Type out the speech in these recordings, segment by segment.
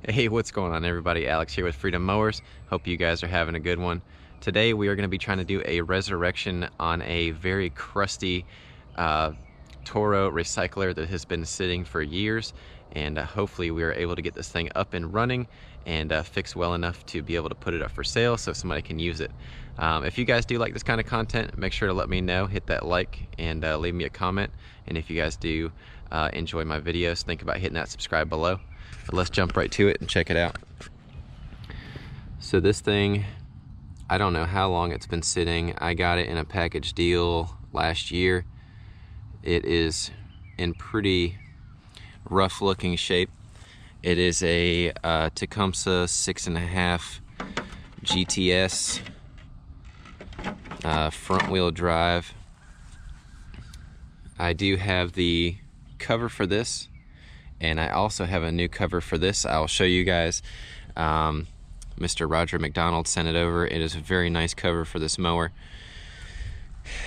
Hey, what's going on, everybody? Alex here with Freedom Mowers. Hope you guys are having a good one. Today we are going to be trying to do a resurrection on a very crusty uh, Toro recycler that has been sitting for years, and hopefully we are able to get this thing up and running and fixed well enough to be able to put it up for sale so somebody can use it. If you guys do like this kind of content, make sure to let me know, hit that like, and leave me a comment. And if you guys do enjoy my videos, think about hitting that subscribe below. But let's jump right to it and check it out. So this thing, I don't know how long it's been sitting. I got it in a package deal last year. It is in pretty rough looking shape. It is a Tecumseh 6.5 GTS front wheel drive. I do have the cover for this, and I also have a new cover for this. I'll show you guys. Mr. Roger McDonald sent it over. It is a very nice cover for this mower.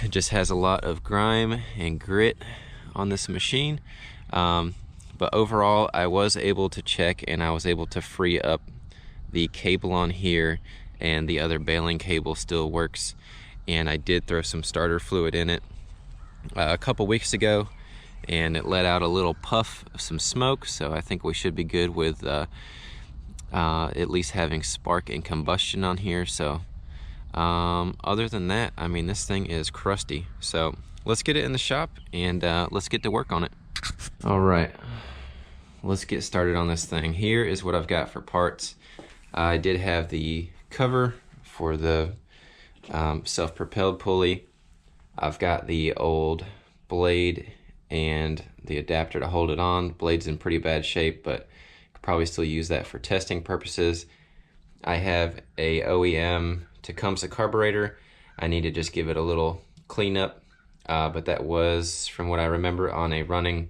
It just has a lot of grime and grit on this machine. But overall, I was able to check and I was able to free up the cable on here, and the other baling cable still works. And I did throw some starter fluid in it a couple weeks ago, and it let out a little puff of some smoke, so I think we should be good with at least having spark and combustion on here. So other than that, I mean, this thing is crusty. So let's get it in the shop and let's get to work on it. All right, let's get started on this thing. Here is what I've got for parts. I did have the cover for the self-propelled pulley. I've got the old blade and the adapter to hold it on. Blade's in pretty bad shape, but could probably still use that for testing purposes. I have a OEM Tecumseh carburetor. I need to just give it a little cleanup, but that was, from what I remember, on a running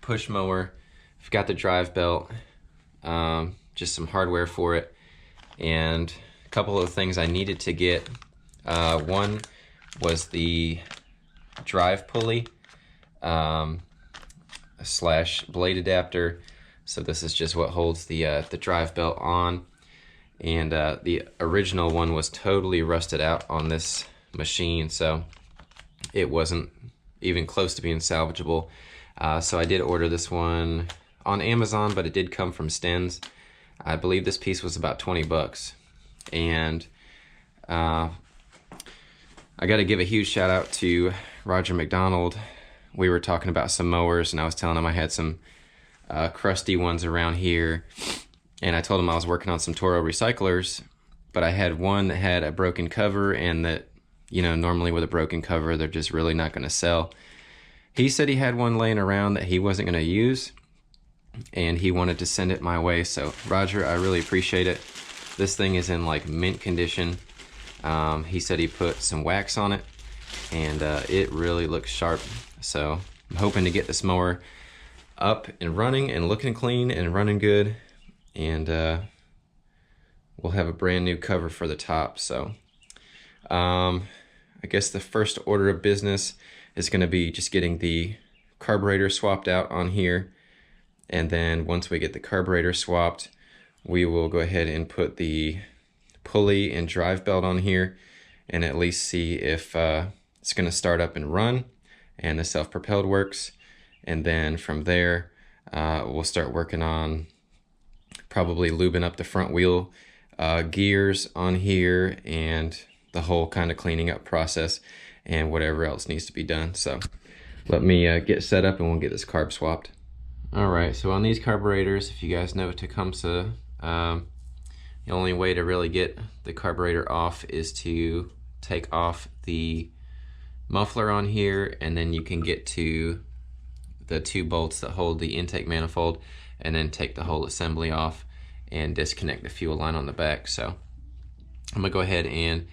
push mower. I've got the drive belt, just some hardware for it, and a couple of things I needed to get. One was the drive pulley slash blade adapter. So this is just what holds the drive belt on, and the original one was totally rusted out on this machine, so it wasn't even close to being salvageable. So I did order this one on Amazon, but it did come from Stens. I believe this piece was about 20 bucks, and I got to give a huge shout out to Roger McDonald. We were talking about some mowers, and I was telling him I had some crusty ones around here, and I told him I was working on some Toro recyclers, but I had one that had a broken cover, and that, you know, normally with a broken cover, they're just really not going to sell. He said he had one laying around that he wasn't going to use, and he wanted to send it my way. So Roger, I really appreciate it. This thing is in like mint condition. He said he put some wax on it, and it really looks sharp. So I'm hoping to get this mower up and running and looking clean and running good, and we'll have a brand new cover for the top. So I guess the first order of business is going to be just getting the carburetor swapped out on here, and then once we get the carburetor swapped, we will go ahead and put the pulley and drive belt on here and at least see if it's going to start up and run and the self-propelled works. And then from there we'll start working on probably lubing up the front wheel gears on here and the whole kind of cleaning up process and whatever else needs to be done. So let me get set up and we'll get this carb swapped. All right, so on these carburetors, if you guys know Tecumseh, the only way to really get the carburetor off is to take off the muffler on here, and then you can get to the 2 bolts that hold the intake manifold, and then take the whole assembly off and disconnect the fuel line on the back. So I'm gonna go ahead and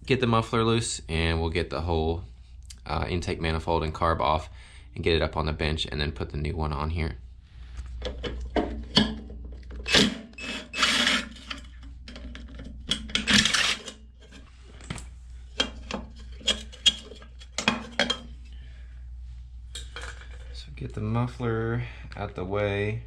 get the muffler loose, and we'll get the whole intake manifold and carb off and get it up on the bench, and then put the new one on here. get the muffler out the way.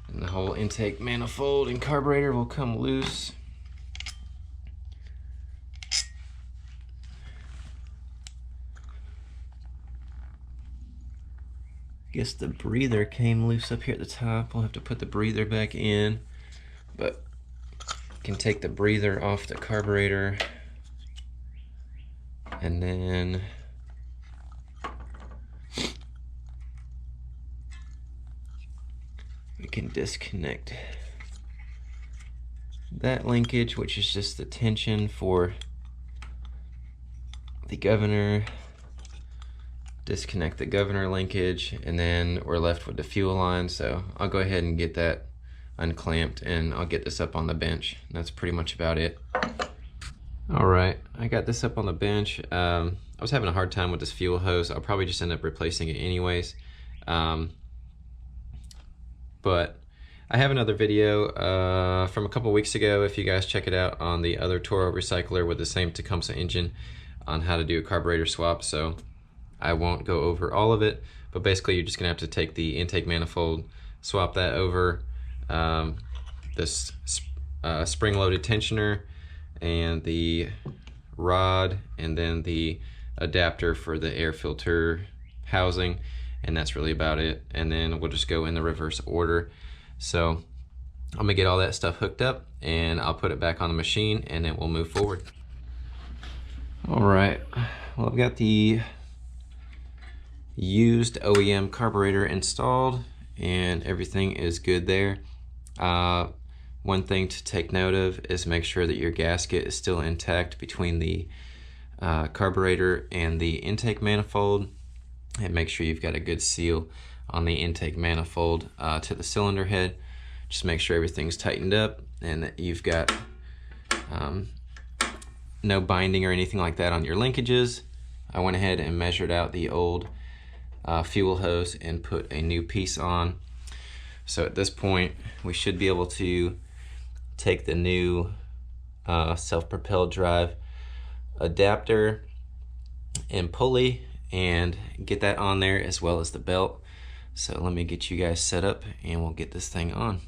And the whole intake manifold and carburetor will come loose. I guess the breather came loose up here at the top. We'll have to put the breather back in, but can take the breather off the carburetor, and then we can disconnect that linkage, which is just the tension for the governor. Disconnect the governor linkage, and then we're left with the fuel line. So I'll go ahead and get that unclamped, and I'll get this up on the bench. That's pretty much about it. All right, I got this up on the bench. I was having a hard time with this fuel hose. I'll probably just end up replacing it anyways. But I have another video from a couple weeks ago, if you guys check it out, on the other Toro recycler with the same Tecumseh engine on how to do a carburetor swap. So I won't go over all of it, but basically you're just gonna have to take the intake manifold, swap that over, this spring-loaded tensioner and the rod, and then the adapter for the air filter housing, and that's really about it. And then we'll just go in the reverse order. So I'm gonna get all that stuff hooked up, and I'll put it back on the machine, and then we'll move forward. All right, well, I've got the used OEM carburetor installed, and everything is good there. One thing to take note of is make sure that your gasket is still intact between the carburetor and the intake manifold, and make sure you've got a good seal on the intake manifold to the cylinder head. Just make sure everything's tightened up and that you've got no binding or anything like that on your linkages. I went ahead and measured out the old fuel hose and put a new piece on. So at this point we should be able to take the new self-propelled drive adapter and pulley and get that on there, as well as the belt. So let me get you guys set up and we'll get this thing on.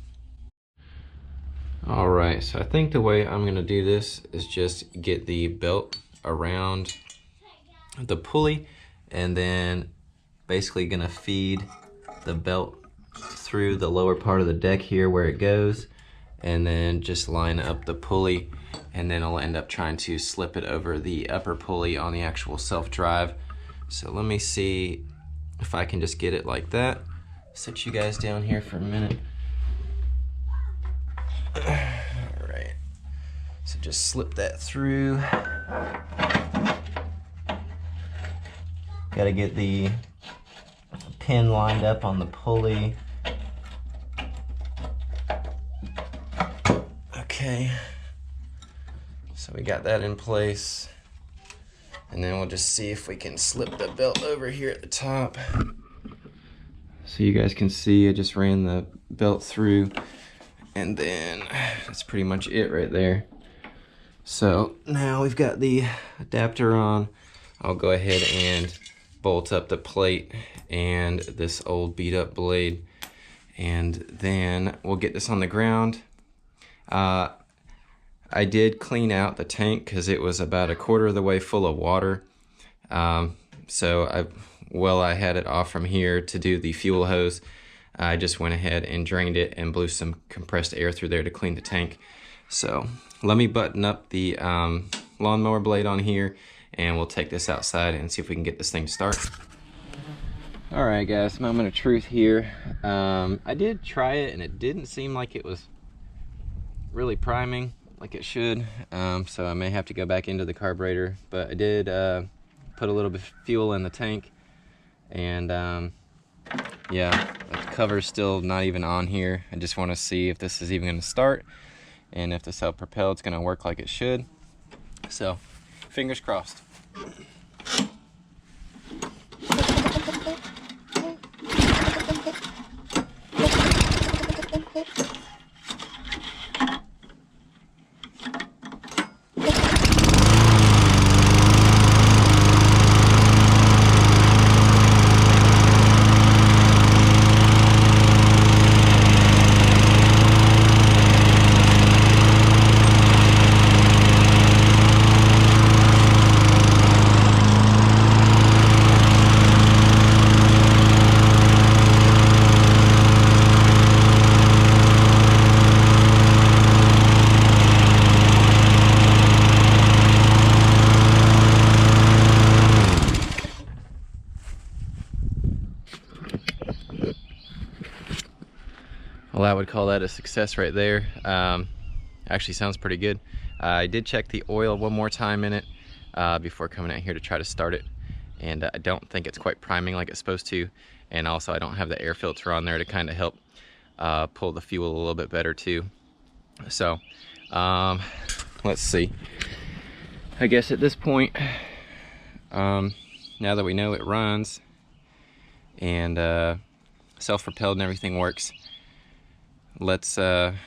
All right, so I think the way I'm gonna do this is just get the belt around the pulley, and then basically gonna feed the belt through the lower part of the deck here where it goes, and then just line up the pulley, and then I'll end up trying to slip it over the upper pulley on the actual self-drive. So let me see if I can just get it like that. Set you guys down here for a minute. All right, so just slip that through. Gotta get the pin lined up on the pulley. Okay, so we got that in place, and then we'll just see if we can slip the belt over here at the top. So you guys can see I just ran the belt through, and then that's pretty much it right there. So now we've got the adapter on. I'll go ahead and bolt up the plate and this old beat up blade, and then we'll get this on the ground. I did clean out the tank because it was about 1/4 of the way full of water. So while I had it off from here to do the fuel hose, I just went ahead and drained it and blew some compressed air through there to clean the tank. So let me button up the lawnmower blade on here, and we'll take this outside and see if we can get this thing to start. All right guys, moment of truth here. I did try it and it didn't seem like it was really priming like it should, so I may have to go back into the carburetor, but I did put a little bit of fuel in the tank, and yeah, the cover's still not even on here. I just want to see if this is even going to start and if the self-propelled is going to work like it should. So fingers crossed. Well, I would call that a success right there. Actually sounds pretty good. I did check the oil one more time in it before coming out here to try to start it, and I don't think it's quite priming like it's supposed to, and also I don't have the air filter on there to kind of help pull the fuel a little bit better too. So let's see. I guess at this point, now that we know it runs and self-propelled and everything works, I'm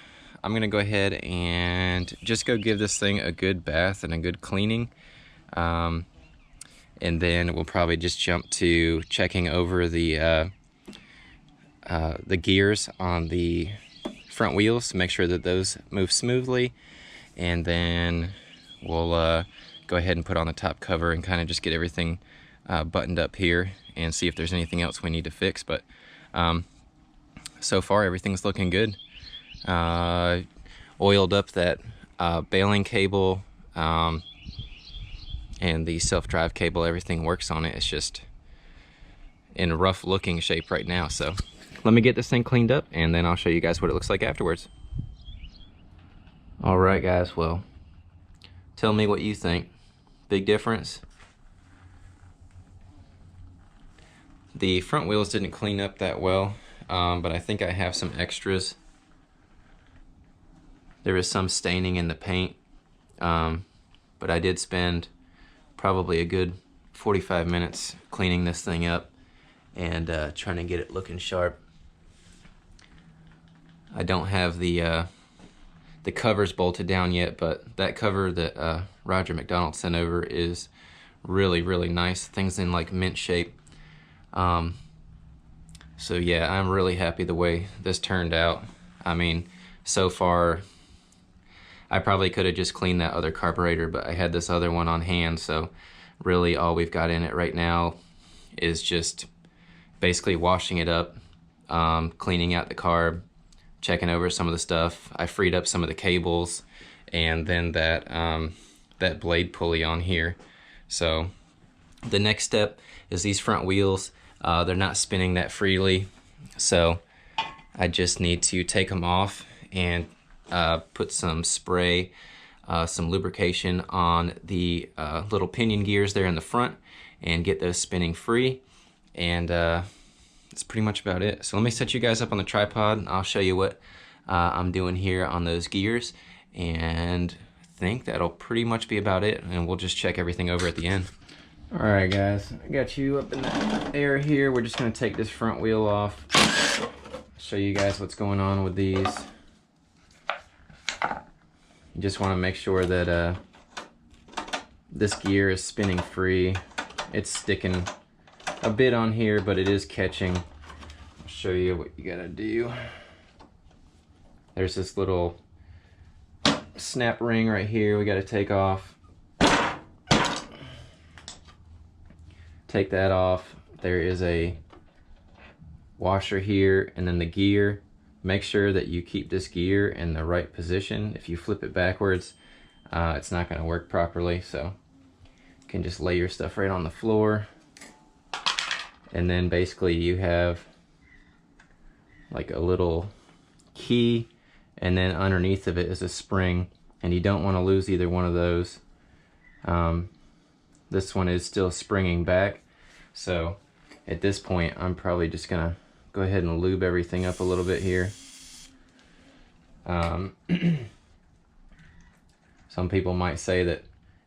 gonna go ahead and just go give this thing a good bath and a good cleaning, and then we'll probably just jump to checking over the gears on the front wheels to make sure that those move smoothly, and then we'll go ahead and put on the top cover and kind of just get everything buttoned up here and see if there's anything else we need to fix. But so far everything's looking good. Oiled up that baling cable and the self-drive cable. Everything works on it. It's just in a rough looking shape right now, so let me get this thing cleaned up and then I'll show you guys what it looks like afterwards. All right guys, well, tell me what you think. Big difference? The front wheels didn't clean up that well, but I think I have some extras. There is some staining in the paint, but I did spend probably a good 45 minutes cleaning this thing up and trying to get it looking sharp. I don't have the covers bolted down yet, but that cover that Roger McDonald sent over is really, really nice. Things in like mint shape. So yeah, I'm really happy the way this turned out. I mean, so far, I probably could have just cleaned that other carburetor, but I had this other one on hand, so really all we've got in it right now is just basically washing it up, cleaning out the carb, checking over some of the stuff. I freed up some of the cables, and then that that blade pulley on here. So the next step is these front wheels. They're not spinning that freely, so I just need to take them off and put some spray, some lubrication on the little pinion gears there in the front and get those spinning free, and that's pretty much about it. So let me set you guys up on the tripod. I'll show you what I'm doing here on those gears, and I think that'll pretty much be about it, and we'll just check everything over at the end. All right guys, I got you up in the air here. We're just gonna take this front wheel off, show you guys what's going on with these. You just want to make sure that this gear is spinning free. It's sticking a bit on here, but it is catching. I'll show you what you gotta do. There's this little snap ring right here we gotta take off. Take that off. There is a washer here, and then the gear. Make sure that you keep this gear in the right position. If you flip it backwards, it's not going to work properly, so you can just lay your stuff right on the floor. And then basically you have like a little key, and then underneath of it is a spring, and you don't want to lose either one of those. This one is still springing back, so at this point I'm probably just gonna go ahead and lube everything up a little bit here. Some people might say that,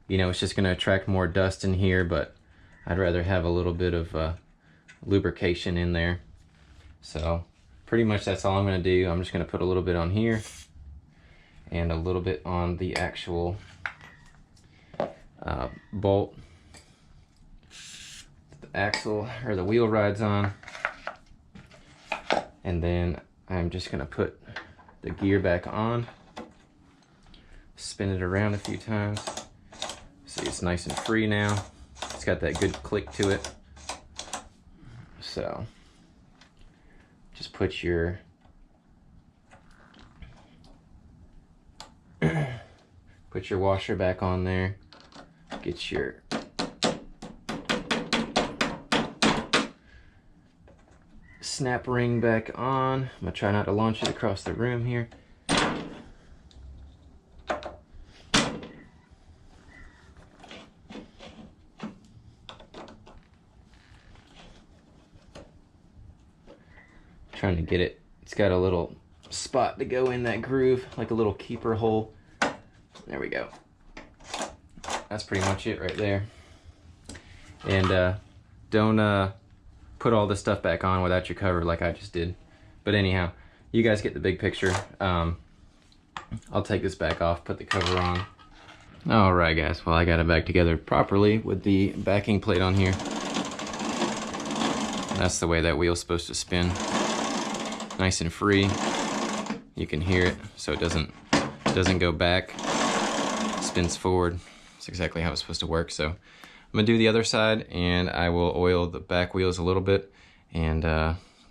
you know, it's just gonna attract more dust in here, but I'd rather have a little bit of lubrication in there. So pretty much that's all I'm gonna do. I'm just gonna put a little bit on here and a little bit on the actual bolt the axle or the wheel rides on, and then I'm just gonna put the gear back on, spin it around a few times. See, it's nice and free now. It's got that good click to it. So just put your washer back on there. Get your snap ring back on. I'm gonna try not to launch it across the room here. Trying to get it. It's got a little spot to go in that groove, like a little keeper hole. There we go. That's pretty much it right there. And don't put all this stuff back on without your cover like I just did. But anyhow, you guys get the big picture. I'll take this back off, put the cover on. All right, guys. Well, I got it back together properly with the backing plate on here. That's the way that wheel's supposed to spin. Nice and free. You can hear it, so it doesn't go back. It spins forward. It's exactly how it's supposed to work. So I'm gonna do the other side, and I will oil the back wheels a little bit, and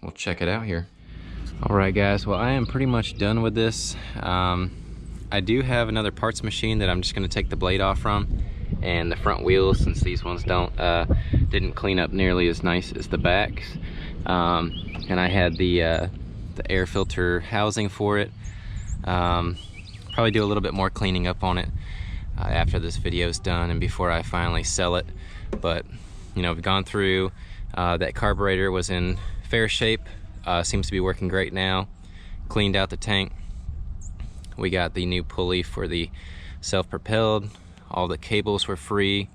we'll check it out here. All right, guys. Well, I am pretty much done with this. I do have another parts machine that I'm just gonna take the blade off from, and the front wheels, since these ones didn't clean up nearly as nice as the backs. And I had the air filter housing for it. Probably do a little bit more cleaning up on it after this video is done and before I finally sell it. But you know, we've gone through, that carburetor was in fair shape, seems to be working great now. Cleaned out the tank. We got the new pulley for the self-propelled. All the cables were free.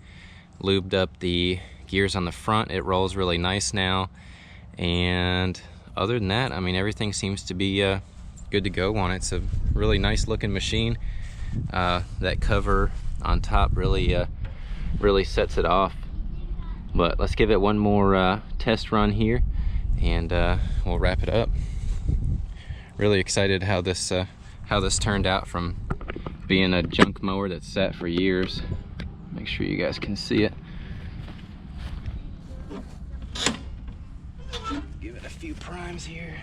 Lubed up the gears on the front. It rolls really nice now. And other than that, I mean, everything seems to be good to go on it. It's a really nice looking machine. That cover on top really sets it off. But let's give it one more test run here, and we'll wrap it up. Really excited how this turned out from being a junk mower that sat for years. Make sure you guys can see it. Give it a few primes here.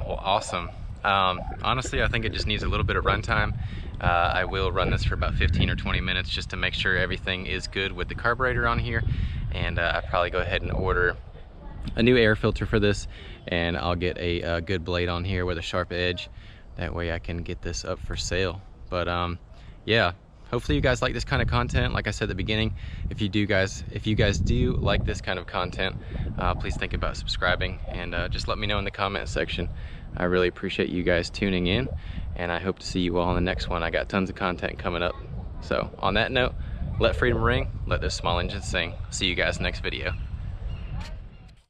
Well, awesome. Honestly, I think it just needs a little bit of runtime. I will run this for about 15 or 20 minutes just to make sure everything is good with the carburetor on here, and I'll probably go ahead and order a new air filter for this, and I'll get a good blade on here with a sharp edge. That way I can get this up for sale. But yeah, hopefully you guys like this kind of content. Like I said at the beginning, if you guys do like this kind of content, please think about subscribing, and just let me know in the comment section. I really appreciate you guys tuning in, and I hope to see you all in the next one. I got tons of content coming up. So on that note, let freedom ring, let this small engine sing. See you guys next video.